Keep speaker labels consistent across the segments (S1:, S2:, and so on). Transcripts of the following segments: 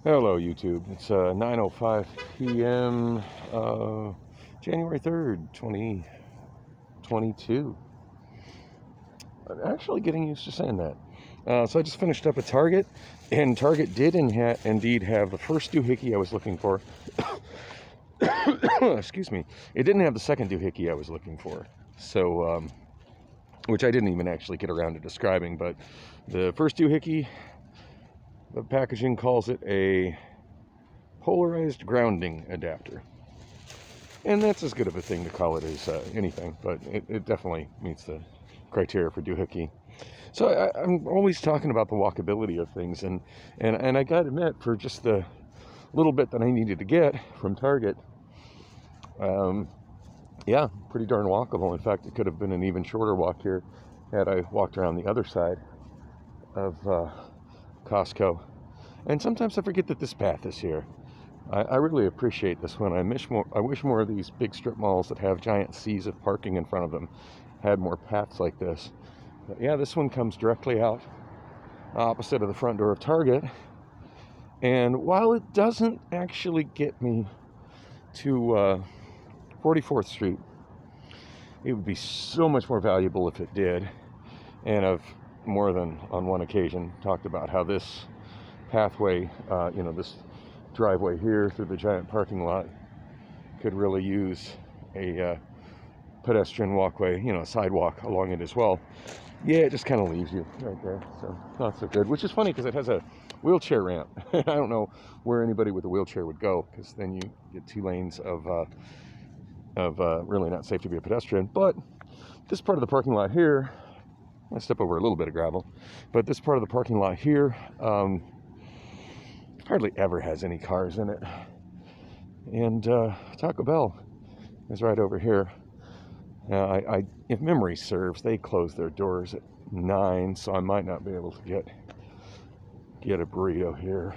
S1: Hello, YouTube. It's 9:05 p.m. January 3rd, 2022. I'm actually getting used to saying that. So I just finished up at Target, and Target did indeed have the first doohickey I was looking for. Excuse me. It didn't have the second doohickey I was looking for. So, which I didn't even actually get around to describing, but the first doohickey, the packaging calls it a polarized grounding adapter. And that's as good of a thing to call it as anything, but it definitely meets the criteria for doohickey. So I'm always talking about the walkability of things, and I gotta admit, for just the little bit that I needed to get from Target, yeah, pretty darn walkable. In fact, it could have been an even shorter walk here had I walked around the other side of Costco. And sometimes I forget that this path is here. I really appreciate this one. I wish more of these big strip malls that have giant seas of parking in front of them had more paths like this. But yeah, this one comes directly out opposite of the front door of Target. And while it doesn't actually get me to 44th Street, it would be so much more valuable if it did. And I've more than on one occasion talked about how this pathway, this driveway here through the giant parking lot could really use a pedestrian walkway, a sidewalk along it as well. Yeah, it just kind of leaves you right there, so not so good. Which is funny because it has a wheelchair ramp. I don't know where anybody with a wheelchair would go, because then you get 2 lanes of really not safe to be a pedestrian. But this part of the parking lot here, I step over a little bit of gravel, but this part of the parking lot here hardly ever has any cars in it. And Taco Bell is right over here. If memory serves, they close their doors at 9, so I might not be able to get a burrito here.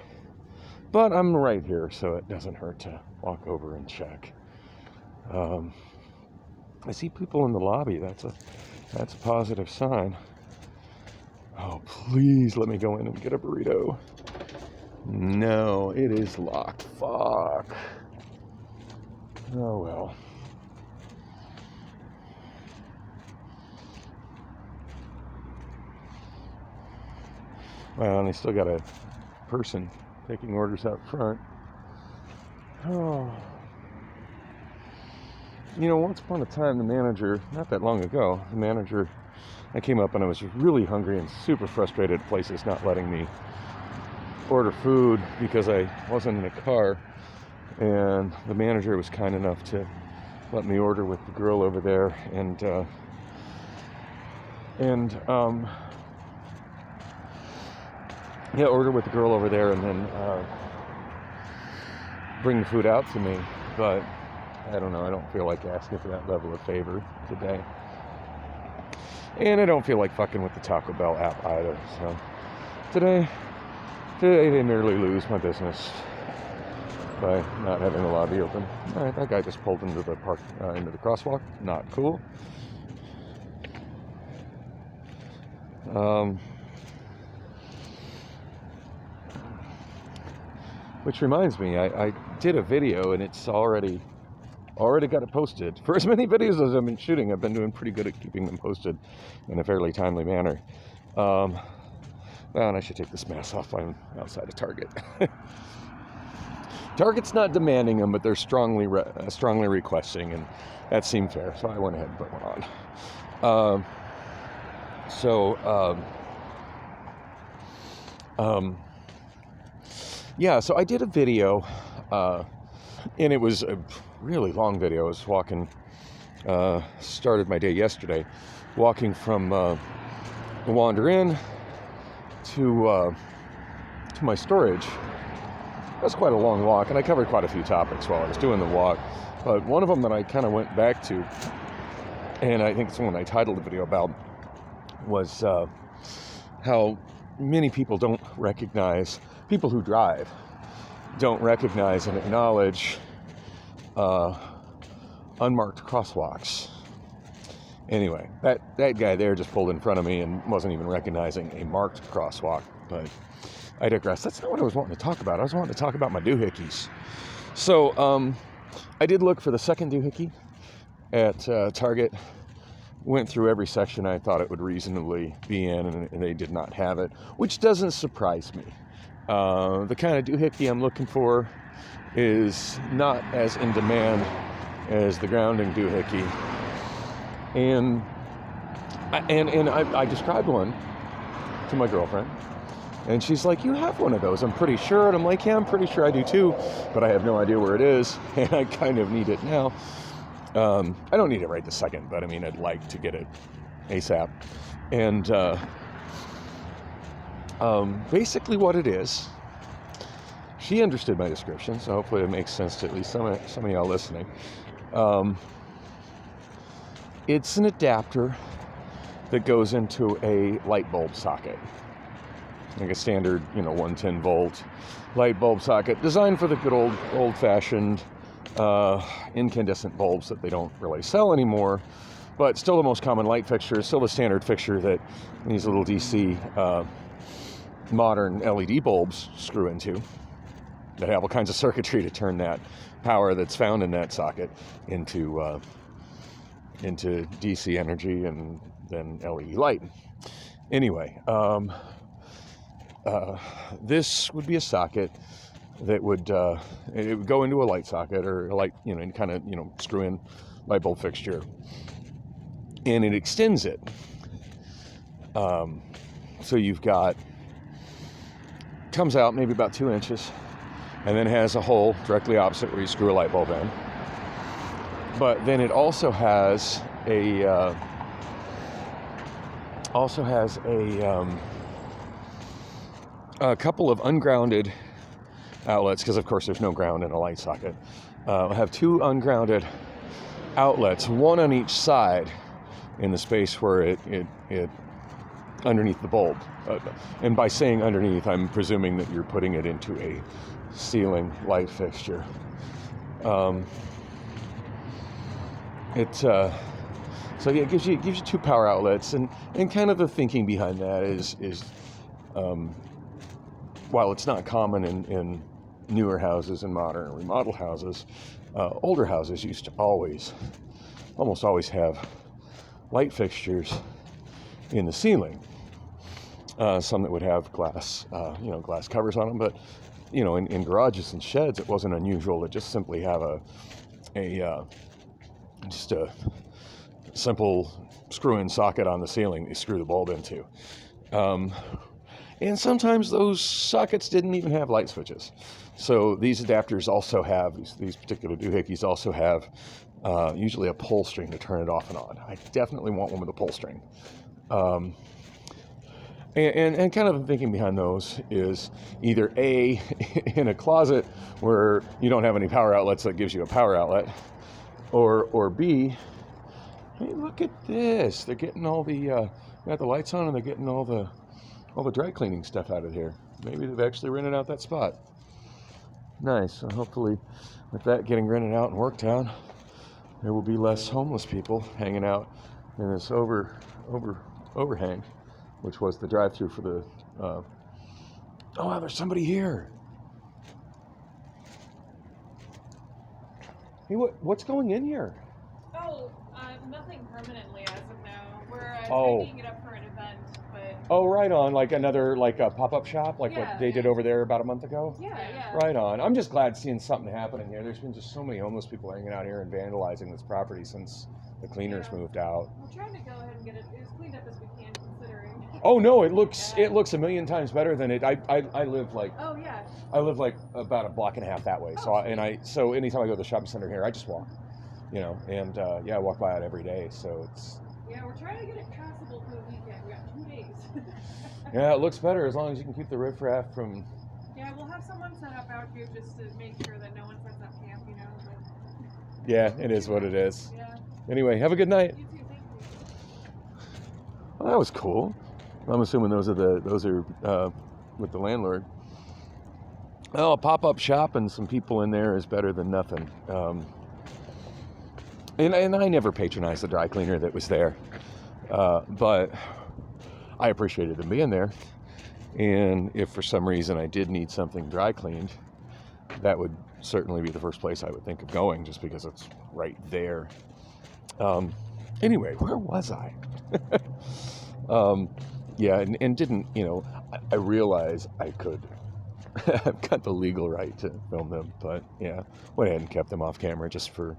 S1: But I'm right here, so it doesn't hurt to walk over and check. I see people in the lobby. That's a positive sign. Oh, please let me go in and get a burrito. No, it is locked. Fuck. Oh well. Well, and they still got a person taking orders out front. Oh. Once upon a time, the manager, not that long ago, I came up and I was really hungry and super frustrated at places not letting me order food because I wasn't in a car, and the manager was kind enough to let me order with the girl over there, and order with the girl over there, and then bring the food out to me. But I don't know, I don't feel like asking for that level of favor today. And I don't feel like fucking with the Taco Bell app either. So today they nearly lose my business by not having the lobby open. All right, that guy just pulled into the into the crosswalk. Not cool. Which reminds me, I did a video, and it's already got it posted. For as many videos as I've been shooting, I've been doing pretty good at keeping them posted in a fairly timely manner. Well, and I should take this mask off. I'm outside of Target. Target's not demanding them, but they're strongly requesting, and that seemed fair, so I went ahead and put one on. So I did a video, and it was a really long video. I was walking, started my day yesterday, walking from the Wander Inn to my storage. That was quite a long walk, and I covered quite a few topics while I was doing the walk. But one of them that I kind of went back to, and I think it's the one I titled the video about, was how many people people who drive don't recognize and acknowledge unmarked crosswalks. Anyway, that guy there just pulled in front of me and wasn't even recognizing a marked crosswalk. But I digress. That's not what I was wanting to talk about. I was wanting to talk about my doohickeys. So I did look for the second doohickey at Target. Went through every section I thought it would reasonably be in, and they did not have it, which doesn't surprise me. The kind of doohickey I'm looking for is not as in demand as the grounding doohickey. And I described one to my girlfriend, and she's like, "You have one of those, I'm pretty sure." And I'm like, "Yeah, I'm pretty sure I do too, but I have no idea where it is, and I kind of need it now." I don't need it right this second, but I mean, I'd like to get it ASAP. And basically what it is, she understood my description, so hopefully it makes sense to at least some of y'all listening. It's an adapter that goes into a light bulb socket, like a standard, 110 volt light bulb socket, designed for the good old-fashioned incandescent bulbs that they don't really sell anymore, but still the most common light fixture, still the standard fixture that these little DC modern LED bulbs screw into, that have all kinds of circuitry to turn that power that's found in that socket into DC energy and then LED light. Anyway, this would be a socket that would it would go into a light socket or a light, and kind of screw in light bulb fixture, and it extends it. So you've got, comes out maybe about 2 inches, and then has a hole directly opposite where you screw a light bulb in. But then it also has a couple of ungrounded outlets, because of course there's no ground in a light socket. I'll have 2 ungrounded outlets, one on each side in the space where it underneath the bulb. And by saying underneath, I'm presuming that you're putting it into a ceiling light fixture. It gives you 2 power outlets, and kind of the thinking behind that is while it's not common in newer houses and modern or remodeled houses, older houses used to almost always have light fixtures in the ceiling. Some that would have glass covers on them, but in garages and sheds, it wasn't unusual to just simply have a simple screw-in socket on the ceiling that you screw the bulb into. And sometimes those sockets didn't even have light switches. So these adapters also have, these particular doohickeys also have usually a pull string to turn it off and on. I definitely want one with a pull string. And kind of the thinking behind those is either A, in a closet where you don't have any power outlets that gives you a power outlet, or B, hey, look at this. They're getting all the, got the lights on, and they're getting all the dry cleaning stuff out of here. Maybe they've actually rented out that spot. Nice. So hopefully with that getting rented out and worked out, there will be less homeless people hanging out in this overhang, which was the drive-through for the, oh wow, there's somebody here. Hey, what's going in here?
S2: Oh, nothing permanently as of now. We're tidying it up for an event, but...
S1: Oh, right on, like a pop-up shop, like what they did over there about a month ago?
S2: Yeah.
S1: Right on. I'm just glad seeing something happening here. There's been just so many homeless people hanging out here and vandalizing this property since the cleaners moved out.
S2: We're trying to go ahead and get it as cleaned up as we can, considering.
S1: Oh no, it looks a million times better than it. I live like.
S2: Oh yeah.
S1: I live like about a block and a half that way. So anytime I go to the shopping center here, I just walk. And I walk by it every day. So it's.
S2: Yeah, we're trying to get it passable for the weekend. We got 2 days.
S1: Yeah, it looks better as long as you can keep the riffraff from.
S2: Yeah, we'll have someone set up out here just to make sure that no one sets up camp, But...
S1: Yeah, it is what it is.
S2: Yeah.
S1: Anyway, have a good night.
S2: You too, thank you.
S1: Well, that was cool. I'm assuming those are with the landlord. Oh, a pop-up shop and some people in there is better than nothing. And I never patronized the dry cleaner that was there, but I appreciated them being there. And if for some reason I did need something dry cleaned, that would certainly be the first place I would think of going, just because it's right there. Anyway, where was I? Yeah, and didn't, I realize I could. I've got the legal right to film them, but yeah, went ahead and kept them off camera just for,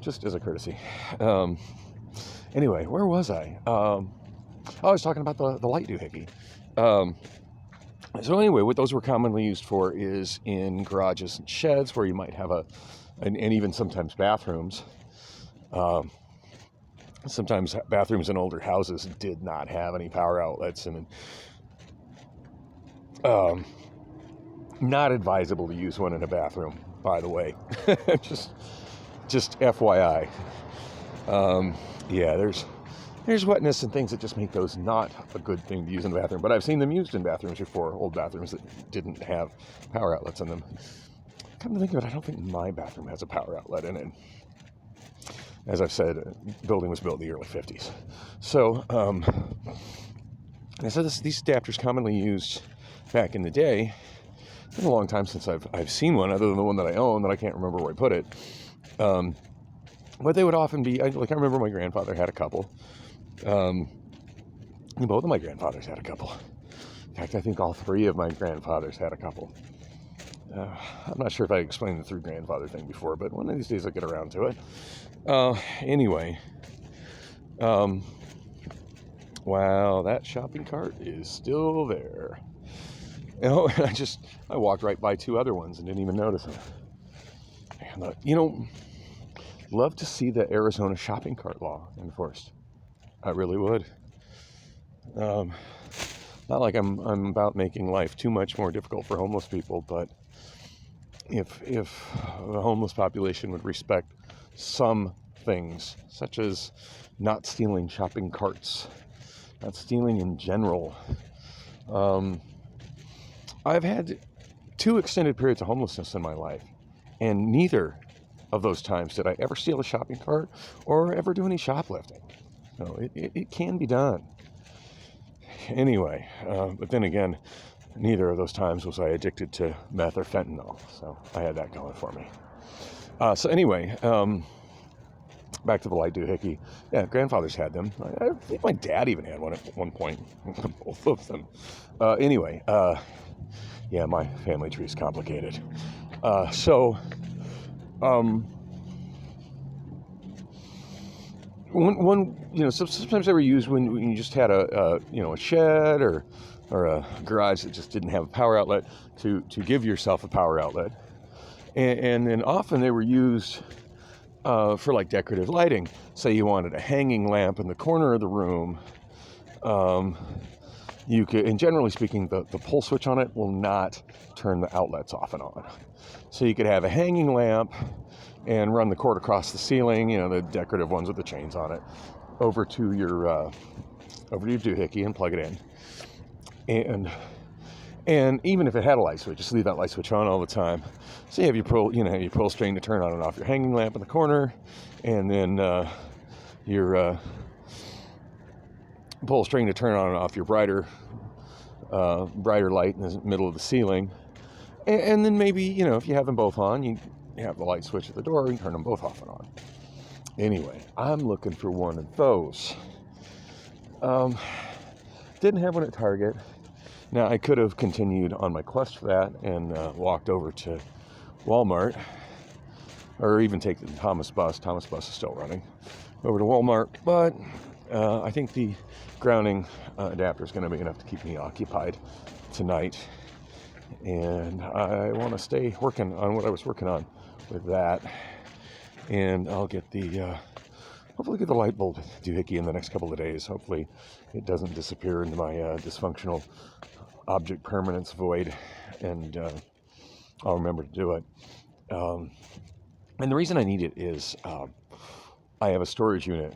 S1: just as a courtesy. Anyway, where was I? I was talking about the light doohickey. So anyway, what those were commonly used for is in garages and sheds, where you might have and even sometimes bathrooms. Sometimes bathrooms in older houses did not have any power outlets, and not advisable to use one in a bathroom, by the way. just FYI. Yeah, there's wetness and things that just make those not a good thing to use in the bathroom. But I've seen them used in bathrooms before, old bathrooms that didn't have power outlets in them. Come to think of it, I don't think my bathroom has a power outlet in it. As I've said, the building was built in the early 50s. So, these adapters commonly used back in the day. It's been a long time since I've seen one, other than the one that I own, that I can't remember where I put it. But they would often be, I remember my grandfather had a couple. Both of my grandfathers had a couple. In fact, I think all three of my grandfathers had a couple. I'm not sure if I explained the three grandfather thing before, but one of these days I'll get around to it. Anyway, wow, that shopping cart is still there. I walked right by two other ones and didn't even notice them. And, love to see the Arizona shopping cart law enforced. I really would. Not like I'm about making life too much more difficult for homeless people, but if the homeless population would respect some things, such as not stealing shopping carts, not stealing in general. I've had 2 extended periods of homelessness in my life, and neither of those times did I ever steal a shopping cart or ever do any shoplifting. So it can be done. Anyway, but then again, neither of those times was I addicted to meth or fentanyl, so I had that going for me. So anyway, back to the light doohickey. Yeah, grandfathers had them. I think my dad even had one at one point. Both of them. Anyway, yeah, my family tree is complicated. So sometimes they were used when you just had a shed or a garage that just didn't have a power outlet to give yourself a power outlet, and then often they were used for like decorative lighting. Say you wanted a hanging lamp in the corner of the room. You could, and generally speaking, the pull switch on it will not turn the outlets off and on. So you could have a hanging lamp and run the cord across the ceiling, the decorative ones with the chains on it, over to your doohickey and plug it in. And even if it had a light switch, just leave that light switch on all the time. So you have your pull string to turn on and off your hanging lamp in the corner, and then your pull string to turn on and off your brighter light in the middle of the ceiling. And then maybe, if you have them both on, you have the light switch at the door and turn them both off and on. Anyway, I'm looking for one of those. Didn't have one at Target. Now, I could have continued on my quest for that and walked over to Walmart, or even take the Thomas bus. Thomas bus is still running. Over to Walmart, but I think the grounding adapter is going to be enough to keep me occupied tonight. And I want to stay working on what I was working on with that. And I'll get hopefully get the light bulb doohickey in the next couple of days. Hopefully it doesn't disappear into my dysfunctional object permanence void, and I'll remember to do it. And the reason I need it is I have a storage unit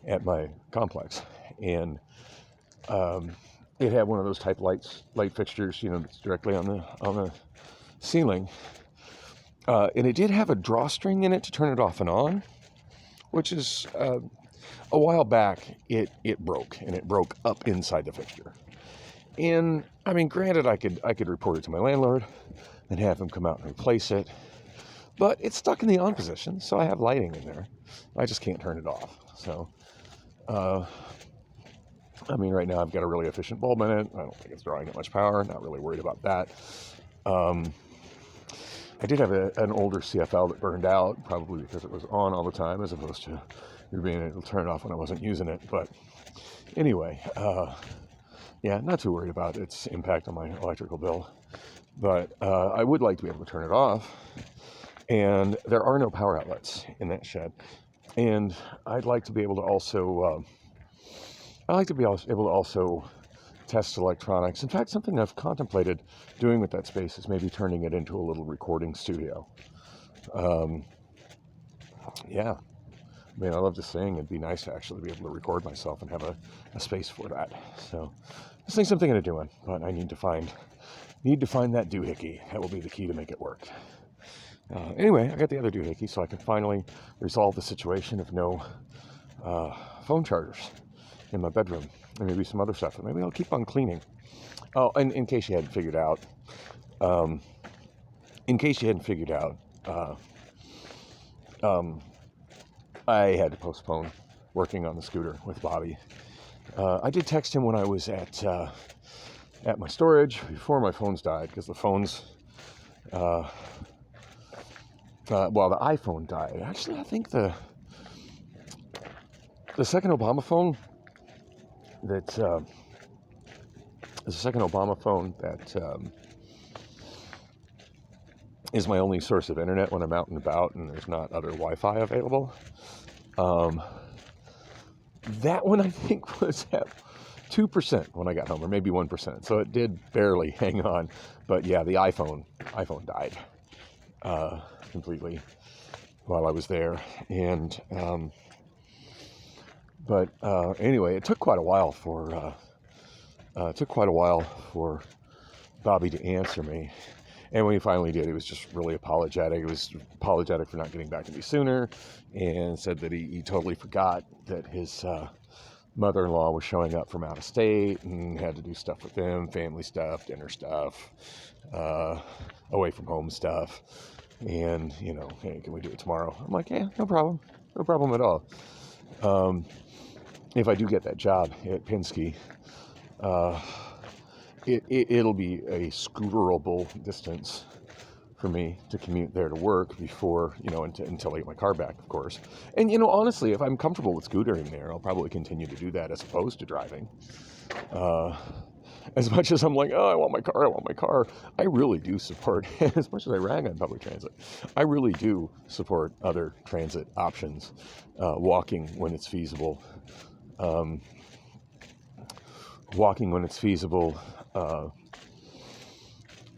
S1: at my complex, and it had one of those type light fixtures, that's directly on the ceiling, and it did have a drawstring in it to turn it off and on, which is a while back, it broke, and it broke up inside the fixture. And I mean, granted, I could report it to my landlord and have him come out and replace it, but it's stuck in the on position, so I have lighting in there. I just can't turn it off. So, I mean, right now I've got a really efficient bulb in it. I don't think it's drawing that much power. Not really worried about that. I did have an older CFL that burned out, probably because it was on all the time, as opposed to being able to turn it off when I wasn't using it. But anyway, yeah, not too worried about its impact on my electrical bill. But I would like to be able to turn it off. And there are no power outlets in that shed. And I'd like to be able to also, test electronics. In fact, something I've contemplated doing with that space is maybe turning it into a little recording studio. Yeah. I mean, I love to sing. It'd be nice to actually be able to record myself and have a space for that. So this thing's something I'm doing, but I need to find that doohickey. That will be the key to make it work. Anyway, I got the other doohickey, so I can finally resolve the situation of no phone chargers in my bedroom, and maybe some other stuff that maybe I'll keep on cleaning. Oh, and in case you hadn't figured out, I had to postpone working on the scooter with Bobby. I did text him when I was at my storage before my phones died, because the phones, the iPhone died. Actually, I think the second Obama phone that is my only source of internet when I'm out and about and there's not other Wi-Fi available. That one I think was at 2% when I got home, or maybe 1%. So it did barely hang on. But yeah, the iPhone died completely while I was there. And anyway, it took quite a while for Bobby to answer me. And when he finally did, he was just really apologetic. He was apologetic for not getting back to me sooner, and said that he totally forgot that his mother-in-law was showing up from out of state and had to do stuff with them, family stuff, dinner stuff, away from home stuff. And, hey, can we do it tomorrow? I'm like, yeah, no problem at all. If I do get that job at Penske, it'll be a scooterable distance for me to commute there to work before, until I get my car back, of course. And, honestly, if I'm comfortable with scootering there, I'll probably continue to do that as opposed to driving. As much as I'm like, oh, I want my car, I really do support, as much as I rag on public transit, I really do support other transit options, walking when it's feasible,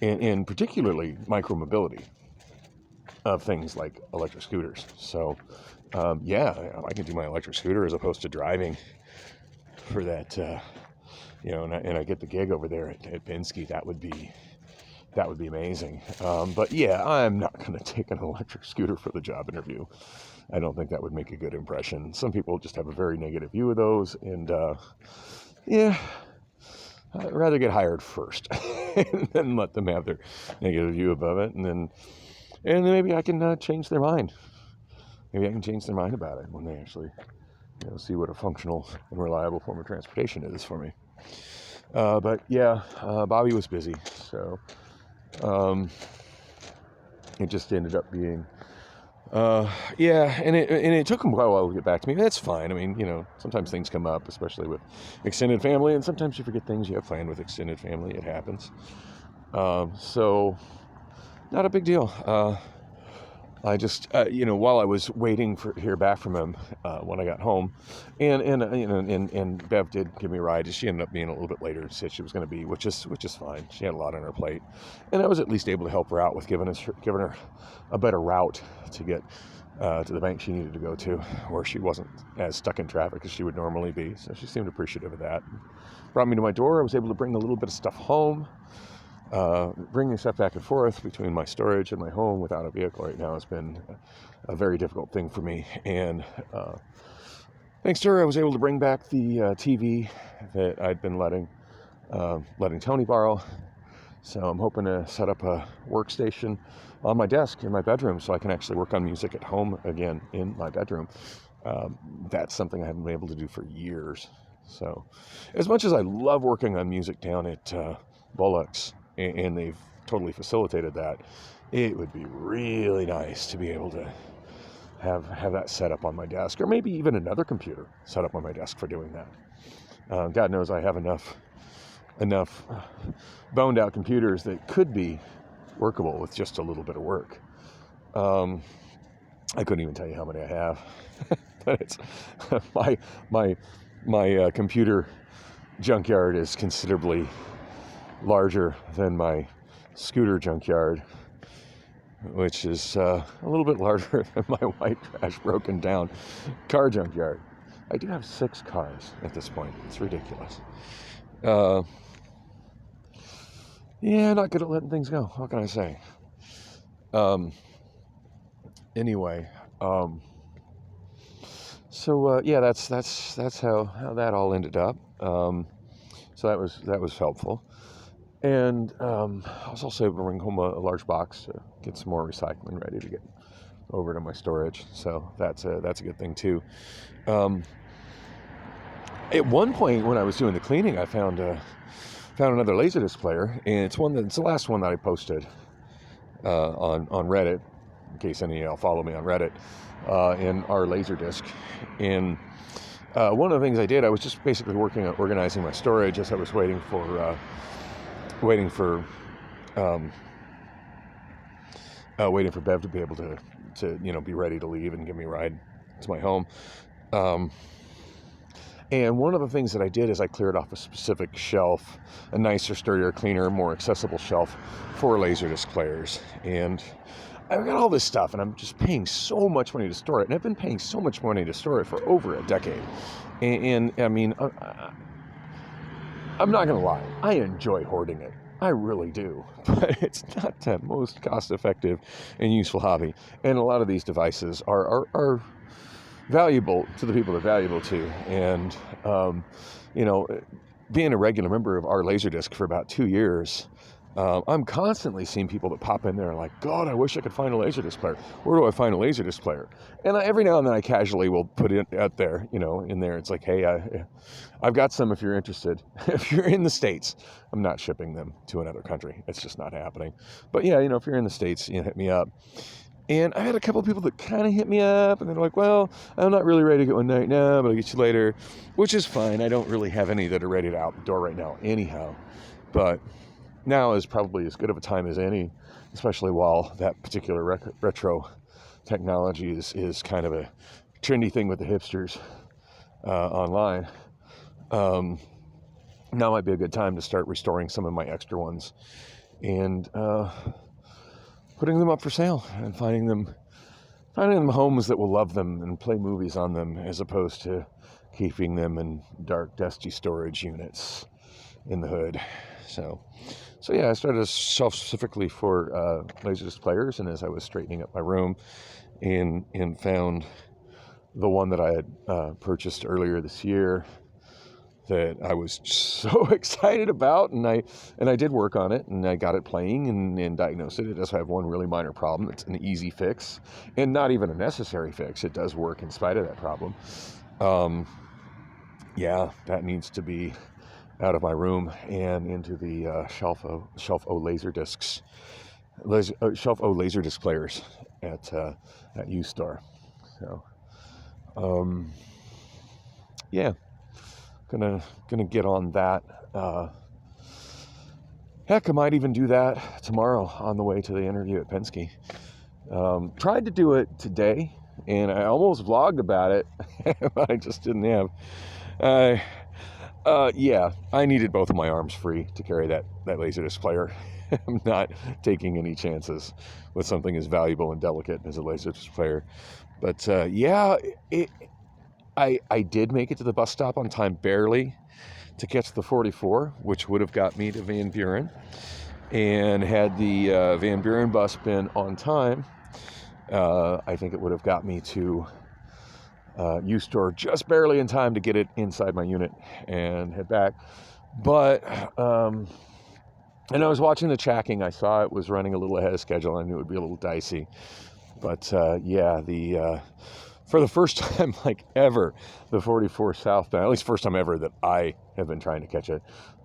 S1: and particularly micromobility of things like electric scooters. So, yeah, I can do my electric scooter as opposed to driving for that, and I get the gig over there at Penske. That would be amazing. But yeah, I'm not going to take an electric scooter for the job interview. I don't think that would make a good impression. Some people just have a very negative view of those, and yeah, I'd rather get hired first and then let them have their negative view above it, and then maybe I can change their mind. Maybe I can change their mind about it when they actually see what a functional and reliable form of transportation is for me. But yeah, Bobby was busy, so it just ended up being and it took him quite a while to get back to me. That's fine. I mean, sometimes things come up, especially with extended family, and sometimes you forget things you have planned with extended family. It happens. So not a big deal. I just, while I was waiting to hear back from him when I got home, and Bev did give me a ride. She ended up being a little bit later than said she was going to be, which is fine. She had a lot on her plate, and I was at least able to help her out with giving her a better route to get to the bank she needed to go to, where she wasn't as stuck in traffic as she would normally be. So she seemed appreciative of that. Brought me to my door. I was able to bring a little bit of stuff home. Bringing stuff back and forth between my storage and my home without a vehicle right now has been a very difficult thing for me. And Thanks to her, I was able to bring back the TV that I'd been letting Tony borrow. So I'm hoping to set up a workstation on my desk in my bedroom so I can actually work on music at home again in my bedroom. That's something I haven't been able to do for years. So as much as I love working on music down at Bullock's, and they've totally facilitated that, it would be really nice to be able to have that set up on my desk, or maybe even another computer set up on my desk for doing that. God knows I have enough boned out computers that could be workable with just a little bit of work. I couldn't even tell you how many I have, but it's my computer junkyard is considerably larger than my scooter junkyard, which is a little bit larger than my white trash broken down car junkyard. I do have 6 cars at this point. It's ridiculous. Yeah, not good at letting things go. What can I say? Anyway, so yeah, that's how that all ended up. So that was helpful, and I was also able to bring home a large box to get some more recycling ready to get over to my storage. So that's a good thing too. At one point when I was doing the cleaning, I found another Laserdisc player, and it's the last one that I posted on Reddit, in case any of y'all follow me on Reddit, in our Laserdisc. And one of the things I did, I was just basically working on organizing my storage as I was waiting for Bev to be able to be ready to leave and give me a ride to my home. And one of the things that I did is I cleared off a specific shelf, a nicer, sturdier, cleaner, more accessible shelf for Laserdisc players. And I've got all this stuff, and I'm just paying so much money to store it. And I've been paying so much money to store it for over a decade. And I mean, I'm not going to lie, I enjoy hoarding it. I really do. But it's not the most cost-effective and useful hobby. And a lot of these devices are valuable to the people they're valuable to. And, being a regular member of our Laserdisc for about 2 years, I'm constantly seeing people that pop in there like, God, I wish I could find a Laserdisc player. Where do I find a Laserdisc player? And every now and then I casually will put it out there, in there. It's like, hey, I've got some if you're interested. If you're in the States, I'm not shipping them to another country. It's just not happening. But yeah, if you're in the States, hit me up. And I had a couple of people that kind of hit me up, and they're like, well, I'm not really ready to get one right now, but I'll get you later, which is fine. I don't really have any that are ready to out the door right now anyhow. But now is probably as good of a time as any, especially while that particular retro technology is kind of a trendy thing with the hipsters online. Now might be a good time to start restoring some of my extra ones and putting them up for sale and finding them homes that will love them and play movies on them, as opposed to keeping them in dark, dusty storage units in the hood. So yeah, I started a shelf specifically for Laserdisc players, and as I was straightening up my room and found the one that I had purchased earlier this year that I was so excited about, and I did work on it, and I got it playing and diagnosed it. It does have one really minor problem. It's an easy fix, and not even a necessary fix. It does work in spite of that problem. Yeah, that needs to be out of my room and into the shelf O Laserdiscs, shelf O Laserdisc players at used store. So, yeah. Gonna get on that. Heck, I might even do that tomorrow on the way to the interview at Penske. Tried to do it today, and I almost vlogged about it, but I just didn't have. Yeah, I needed both of my arms free to carry that Laserdisc player. I'm not taking any chances with something as valuable and delicate as a Laserdisc player. But yeah, I did make it to the bus stop on time, barely, to catch the 44, which would have got me to Van Buren. And had the Van Buren bus been on time, I think it would have got me to used store just barely in time to get it inside my unit and head back. But, and I was watching the tracking. I saw it was running a little ahead of schedule. I knew it would be a little dicey. But yeah, for the first time like ever, the 44 southbound, at least first time ever that I have been trying to catch it,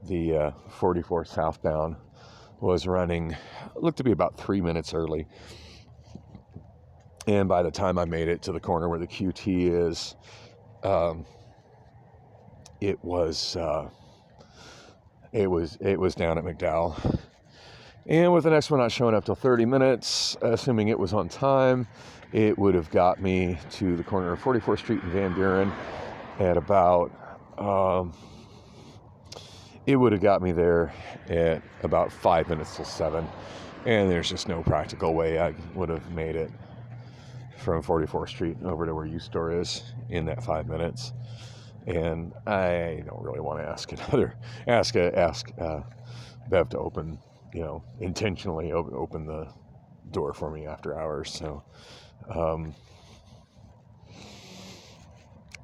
S1: the 44 southbound was running, looked to be about 3 minutes early. And by the time I made it to the corner where the QT is, it was down at McDowell. And with the next one not showing up till 30 minutes, assuming it was on time, it would have got me to the corner of 44th Street and Van Buren at about, it would have got me there at about 5 minutes till 7. And there's just no practical way I would have made it from 44th Street over to where U-Store is in that 5 minutes. And I don't really want to ask Bev to open, intentionally open the door for me after hours. So,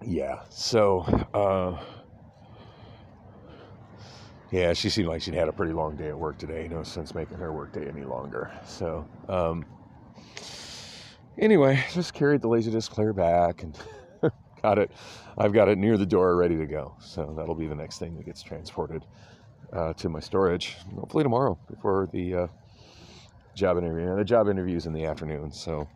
S1: yeah. So, yeah, she seemed like she'd had a pretty long day at work today. No sense making her work day any longer. So, anyway, just carried the Laserdisc player back and got it. I've got it near the door ready to go. So that'll be the next thing that gets transported to my storage, hopefully tomorrow before the job interview. The job interview is in the afternoon, so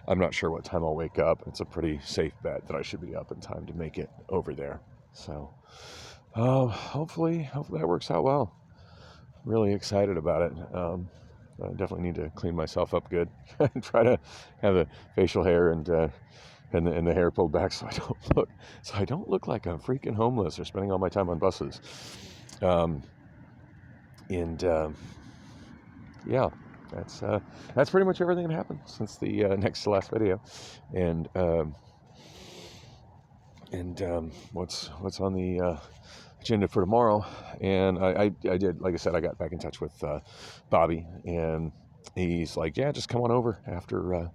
S1: I'm not sure what time I'll wake up. It's a pretty safe bet that I should be up in time to make it over there. So hopefully that works out well. Really excited about it. I definitely need to clean myself up good and try to have the facial hair and the hair pulled back so I don't look like I'm freaking homeless or spending all my time on buses. Yeah, that's pretty much everything that happened since the next to last video. And what's on the agenda for tomorrow? And I did, like I said, I got back in touch with Bobby, and he's like, yeah, just come on over after.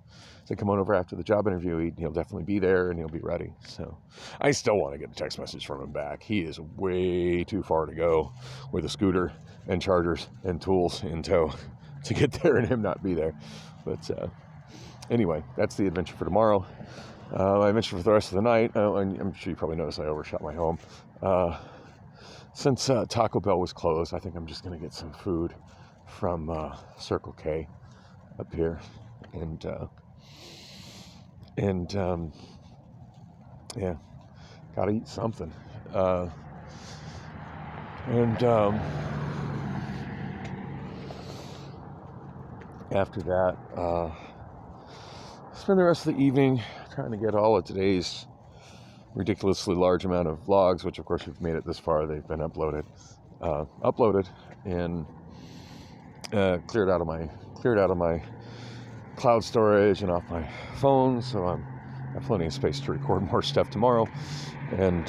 S1: Come on over after the job interview. He'll definitely be there and he'll be ready. So I still want to get a text message from him back. He is way too far to go with a scooter and chargers and tools in tow to get there and him not be there. But anyway, that's the adventure for tomorrow. My adventure for the rest of the night, I'm sure you probably noticed I overshot my home. Since Taco Bell was closed, I think I'm just going to get some food from Circle K up here. And yeah, gotta eat something. After that, spend the rest of the evening trying to get all of today's ridiculously large amount of vlogs, which of course we've made it this far. They've been uploaded and cleared out of my cloud storage and off my phone, so I have plenty of space to record more stuff tomorrow, and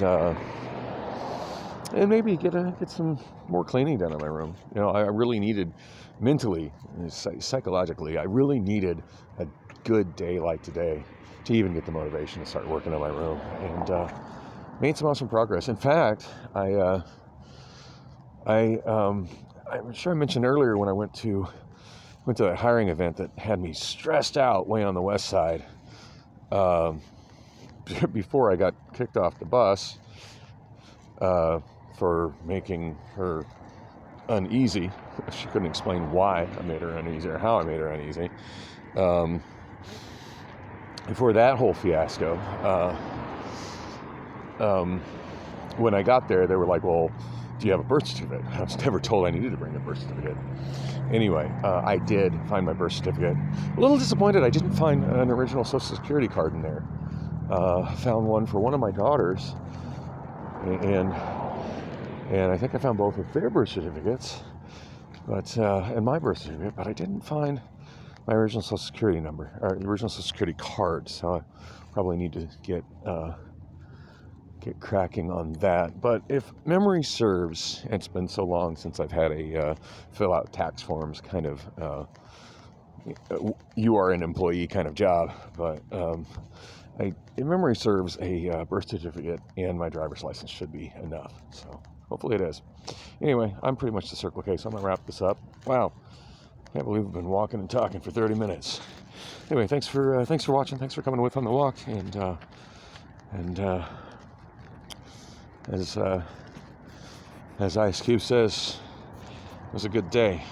S1: maybe get some more cleaning done in my room. I really needed, mentally, psychologically, I really needed a good day like today to even get the motivation to start working on my room, and made some awesome progress. In fact, I'm sure I mentioned earlier when I went to that hiring event that had me stressed out way on the west side before I got kicked off the bus for making her uneasy. She couldn't explain why I made her uneasy or how I made her uneasy. Before that whole fiasco, when I got there, they were like, well, do you have a birth certificate? I was never told I needed to bring a birth certificate. Anyway, I did find my birth certificate. A little disappointed I didn't find an original Social Security card in there. Found one for one of my daughters, and I think I found both of their birth certificates, and my birth certificate, but I didn't find my original Social Security number, or the original Social Security card, so I probably need to get cracking on that. But if memory serves, it's been so long since I've had a fill out tax forms kind of you are an employee kind of job, but if memory serves, a birth certificate and my driver's license should be enough. So hopefully it is. Anyway, I'm pretty much the Circle K, so I'm gonna wrap this up. Wow, can't believe we've been walking and talking for 30 minutes. Anyway, thanks for watching. Thanks for coming with on the walk, and as Ice Cube says, it was a good day.